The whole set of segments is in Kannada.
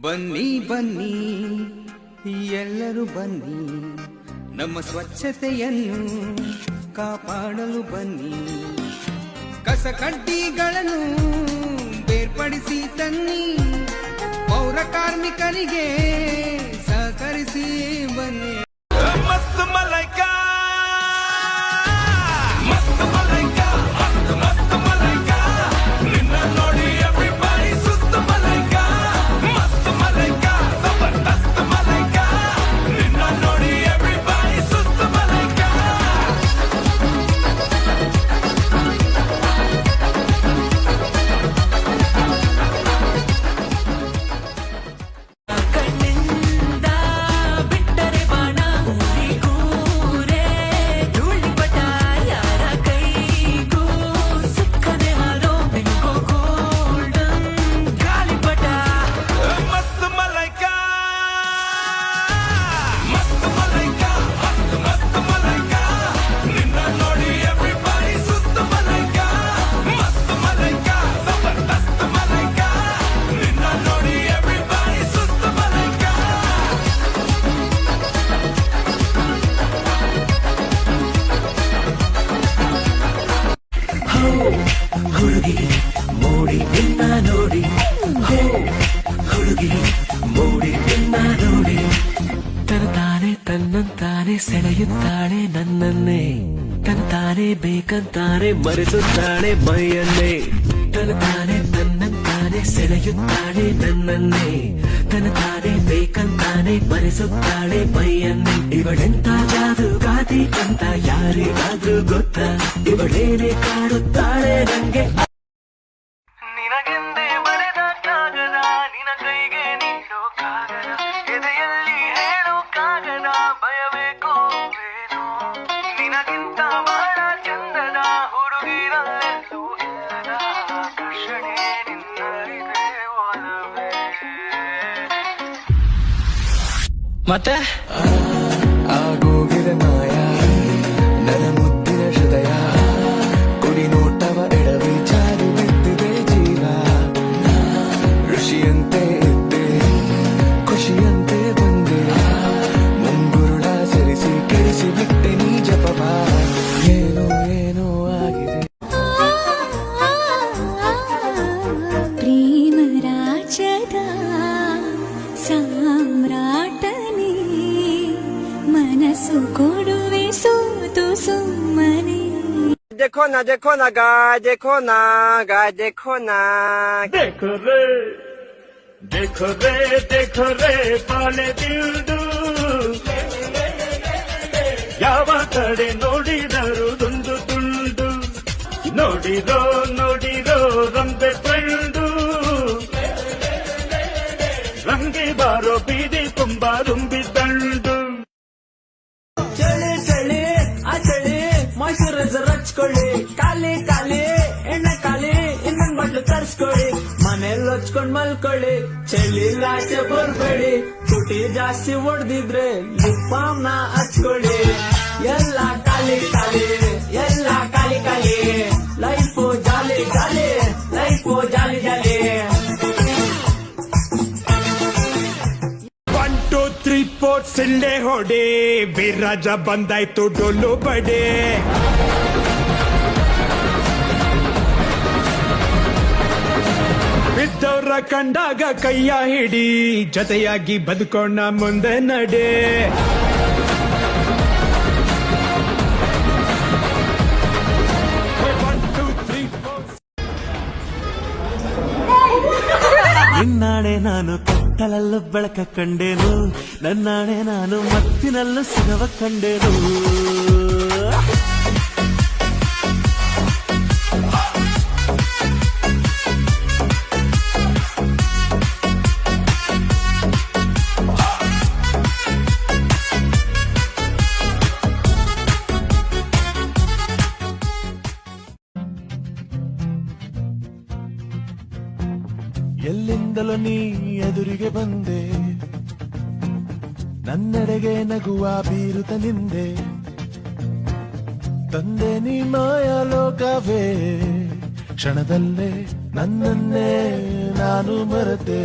ಬನ್ನಿ ಬನ್ನಿ ಎಲ್ಲರೂ ಬನ್ನಿ, ನಮ್ಮ ಸ್ವಚ್ಛತೆಯನ್ನು ಕಾಪಾಡಲು ಬನ್ನಿ. ಕಸ ಕಡ್ಡಿಗಳನ್ನು ಬೇರ್ಪಡಿಸಿ ತನ್ನಿ, ಪೌರ ಕಾರ್ಮಿಕರಿಗೆ ಸಹಕರಿಸಿ ಬನ್ನಿ. ಮಸ್ತ್ ಮಲೈಕಾ ಹುಡುಗಿ ಮೋಡಿ ನಿನ್ನ ನೋಡಿ, ಹೋ ಹುಡುಗಿ ಮೋಡಿ ನಿನ್ನ ನೋಡಿ, ತನತಾನೆ ತನ್ನಂತಾನೆ ಸೆಳೆಯುತ್ತಾಳೆ ನನ್ನನ್ನೇ, ತನತಾನೆ ಬೇಕಂತಾನೆ ಮರೆಸುತ್ತಾಳೆ ಮೈಯನ್ನೇ, ತನತಾನೆ ತನ್ನಂತಾನೆ ಸೆಳೆಯುತ್ತಾಳೆ ನನ್ನನ್ನೇ, ತನತಾನೆ ಬೇಕಂತಾನೆ ಮರೆಸುತ್ತಾಳೆ ಮೈಯನ್ನೇ. ಇವಳೆಂತ ಜಾದುಗಾತಿ ಅಂತ ಯಾರಿಗಾದ್ರೂ ಗೊತ್ತಾ? ಇವಳೇನೆ ಕಾಡುತ್ತಾಳೆ ನಂಗೆ. ನಿನಗೆಂದೇ ಬರೆದ ಕಾಗದ, ನಿನ ಕೈಗೆ ನೀಡೋ ಕಾಗದ, ಎದೆಯಲ್ಲಿ ಹೇಳೋ ಕಾಗದ, ಭಯಬೇಕೋ ಬೇನೋ, ನಿನಗಿಂತ ಬಹಳ ಚಂದದ ಹುಡುಗಿರಲ್ಲೆಲ್ಲೂ ಇಲ್ಲದ ಆಕರ್ಷಣೆ ನಿನ್ನಲ್ಲಿದೆ ಒಲವೇ. ಮತ್ತೆ ಆಗೋಗಿದೆ ಮಾಯ ನನ್ನ ಮುದ್ದಿನ ಹೃದಯ, ಕುಡಿ ನೋಟವ ಎಡವಿ ಜಾರಿ ಬಿದ್ದಿದೆ ಜೀವ, ಋಷಿಯಂತೆ ಇದ್ದೆ ಖುಷಿಯಂತೆ ಬಂದೆ, ಮುಂಗುರುಳ ಸರಿಸಿ ಕೆಡಿಸಿ ಬಿಟ್ಟೆ ನೀ ಜಪವ, ಏನೋ ಏನೋ ಆಗಿದೆ. ಪ್ರೇಮ ರಾಜದ ಸಾಮ್ರಾಟನೇ, ಮನಸ್ಸು ಕೊಡುವೆ ಸೋತು ಸುಮ್ಮನೆ. देखो ना देखो ना गाय, देखो ना गाय, देखो ना. देखो रे देखो रे देखो रे ಬಾಳೆ ಬಿಲ್ದು, ಯಾವ ಕಡೆ ನೋಡಿದರು ದುಂದು ತುಂಡು, ನೋಡಿರೋ ನೋಡಿರೋ ರಂಬೆ ಪಂಡು, ರಂಗಿ ಬಾರೋ ಬೀದಿ ತುಂಬಾ ರುಂಬಿದಂಡು. ಚಳಿ ಚಳಿ ಆ ಚಳಿ ಮಾಯ್ಚರೈಸರ್ ಹಚ್ಕೊಳ್ಳಿ, ಖಾಲಿ ಖಾಲಿ ಎಣ್ಣೆ ಖಾಲಿ ಇನ್ನೊಂದ್ ಬಟ್ಲು ತರಿಸ್ಕೊಳ್ಳಿ, ಮನೇಲಿ ಹಚ್ಕೊಂಡ್ ಮಲ್ಕೊಳ್ಳಿ, ಚಳಿ ಆಚೆ ಬರ್ಬೇಡಿ, ತುಟಿ ಜಾಸ್ತಿ ಹೊಡೆದಿದ್ರೆ ಲಿಪ್ ಬಾಮ್ ನ ಹಚ್ಕೊಳ್ಳಿ, ಎಲ್ಲ ಖಾಲಿ ಖಾಲಿ ಎಲ್ಲ ಖಾಲಿ ಖಾಲಿ, ಲೈಫು ಜಾಲಿ ಜಾಲಿ ಲೈಫು ಜಾಲಿ ಜಾಲಿ. 1 2 3 4 ಸಿಳ್ಳೆ ಹೊಡೆ, ವೀರರಾಜ ಬಂದಾಯ್ತು ಡೊಳ್ಳು ಬಡೆ. ಬಿದ್ದವ್ರ ಕಂಡಾಗ ಕೈಯ ಹಿಡಿ, ಜೊತೆಯಾಗಿ ಬದುಕೋಣ ಮುಂದೆ ನಡೆ. ನಿನ್ನಾಣೆ ನಾನು ಕತ್ತಲಲ್ಲೂ ಬೆಳಕ ಕಂಡೇನು, ನನ್ನಾಣೆ ನಾನು ಮತ್ತಿನಲ್ಲೂ ಸುಗವ ಕಂಡೇನು. ಎಲ್ಲಿಂದಲೋ ನೀ ಎದುರಿಗೆ ಬಂದೆ, ನನ್ನೆಡೆಗೆ ನಗುವ ಬೀರುತ್ತ ನಿಂದೆ, ತಂದೆ ನೀ ಮಾಯಾಲೋಕವೇ, ಕ್ಷಣದಲ್ಲೇ ನನ್ನನ್ನೇ ನಾನು ಮರೆತೆ.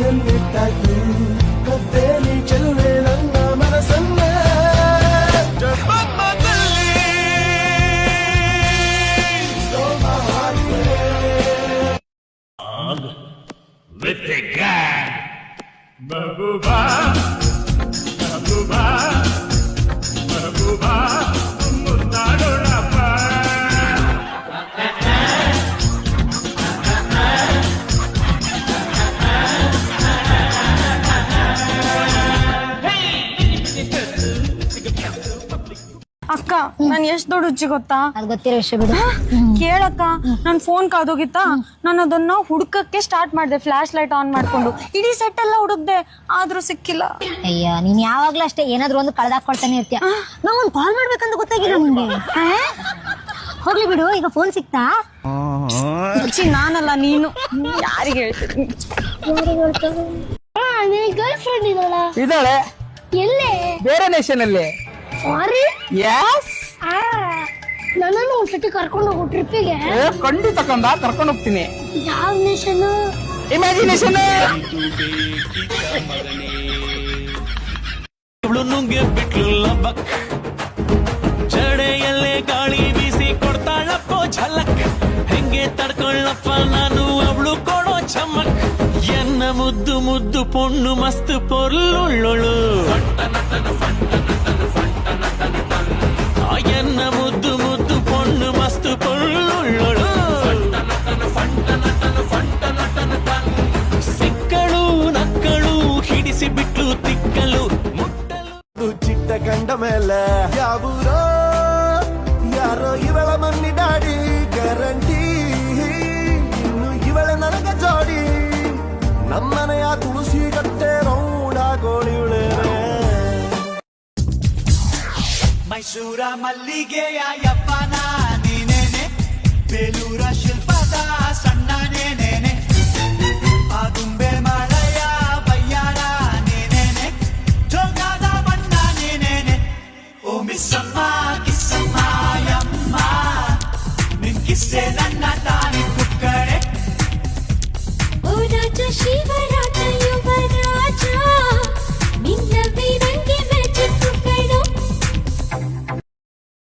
ಕರೆನ್ನಿಟ್ಟಾಯ್ತು ಕತ್ತೇಲಿ ಚೆಲುವೆ ನನ್ನ ಮನಸ್ಸನ್ನ ಜನ್ಮದಲ್ಲಿ stole my heart away. with the gang. Mahbooba, Mahbooba, Mahbooba, Munnadolappa. ಅಕ್ಕ ನಾನು ಎಷ್ಟ್ ದೊಡ್ಡ ಹುಚ್ಚಿ ಗೊತ್ತಾ? ಅದ್ ಗೊತ್ತಿರೋ ವಿಷಯ ಬಿಡು. ಕೇಳಕ್ಕ, ನನ್ ಫೋನ್ ಕಾದೋಗಿತ್ತಾ, ನಾನು ಅದನ್ನ ಹುಡ್ಕಕ್ಕೆ ಸ್ಟಾರ್ಟ್ ಮಾಡ್ದೆ, ಫ್ಲಾಶ್ ಲೈಟ್ ಆನ್ ಮಾಡ್ಕೊಂಡು ಇಡೀ ಸೆಟ್ ಎಲ್ಲ ಹುಡುಕ್ದೆ, ಆದ್ರೂ ಸಿಕ್ಕಿಲ್ಲ. ಅಯ್ಯ ನೀನ್ ಯಾವಾಗ್ಲೂ ಅಷ್ಟೇ ಏನಾದ್ರು ಒಂದು ಕಳ್ದಾಕೊಳ್ತಾನೆ ಇರ್ತೀಯ. ನಾವ್ ಒಂದ್ ಕಾಲ್ ಮಾಡ್ಬೇಕಂತ ಗೊತ್ತಾಗಿಲ್ಲ ನಂಗೆ. ಹೋಗ್ಲಿ ಬಿಡು, ಈಗ ಫೋನ್ ಸಿಕ್ತಾ? ಹುಚ್ಚಿ ನಾನಲ್ಲ ನೀನು, ಯಾರಿಗೆ ಹೇಳ್ತೀನಿ? ಗರ್ಲ್ ಫ್ರೆಂಡ್ ಇದ್ದಾಳ? ಇದ್ದಾಳೆ ಎಲ್ಲೇ? ಬೇರೆ ನೇಷನ್ ಅಲ್ಲಿ. ಯಸ್, ನನ್ನನ್ನು ಒಂದ್ಸತಿ ಕರ್ಕೊಂಡು ಹೋಗು ಟ್ರಿಪ್ಪಿಗೆ. ಖಂಡಿತ ಕರ್ಕೊಂಡು ಹೋಗ್ತೀನಿ. ಯಾವ ನೇಷನ್? ಇಮ್ಯಾಜಿನೇಷನ್. ಇವಳು ನುಂಗೆ ಬಿಟ್ಲು ಲಬಕ್, ಜಡೆಯಲ್ಲೇ ಗಾಳಿ ಬೀಸಿ ಕೊಡ್ತಾಳಪ್ಪೋ ಝಲಕ್. ಹೆಂಗೆ ತಡ್ಕೊಳ್ಳಪ್ಪ ನಾನು ಅವಳು ಕೊಡೋ ಚಮಕ್. ಎನ್ನ ಮುದ್ದು ಮುದ್ದು ಪೊಣ್ಣು ಮಸ್ತ್ ಪೊರ್ಲುಳ್ಳೊಳು. ಎನ್ನ ಮುದ್ದು ಮುದ್ದು ಪೊಣ್ಣು ಮಸ್ತ್ ಪೊರ್ಲುಳ್ಳೊಳು. ಸಿಕ್ಕಳು ನಕ್ಕಳು ಹಿಡಿಸಿ ಬಿಟ್ಲು ತಿಕ್ಕಲು ಮುಟ್ಟಲು. ಚಿಟ್ಟ ಕಂಡ ಮೇಲೆ ಯಾವೂರೋ ಯಾರೋ ಇವಳ ಮಮ್ಮಿ ಡ್ಯಾಡಿ ಗ್ಯಾರಂಟಿ. ಇನ್ನು ಇವಳ ನನಗ ಜೋಡಿ, ನಮ್ಮನೆಯ ತುಳಸಿ ಗಟ್ಟೆ ರೌಡಾಗೋಳಿವಳೆ. ಮೈಸೂರ ಮಲ್ಲಿಗೆಯ ಯಪ್ಪನ ನೀನೇನೆ, ಬೇಲೂರ ಶಿಲ್ಪದ ಸಣ್ಣ ನೇನೇನೆ, ಆಗುಂಬೆ ಮಳೆಯ ಬಯ್ಯಾರ ನೀನೇನೆ, ಜೋಗಾದ ಬಣ್ಣ ನೀನೇನೆ. ಓ ಮಿಸ್ಸಮ್ಮ ಕಿಸ್ಸಮ್ಮ ಯಮ್ಮ, ನಿನ್ ಕಿಸ್ಸೆ